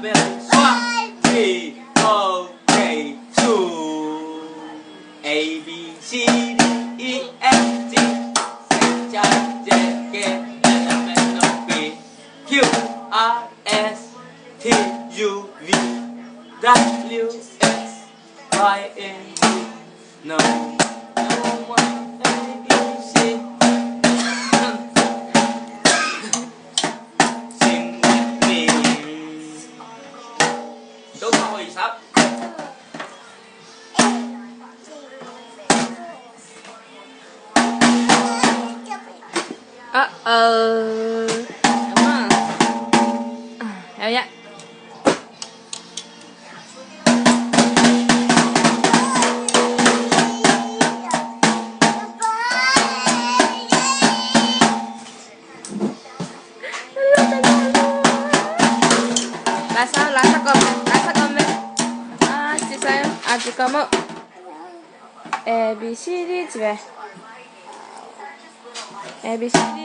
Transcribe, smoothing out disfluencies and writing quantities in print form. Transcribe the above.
边刷 T O K 2 A B C D E F G H I J K L M N O P Q R S T U V W X Y and Z. No one A B C. Sing with me. Đúng rồi, sắp. Đúng rồi. Theo nhá. Rasa come. Aji kamu. A B C D 집에. A B C D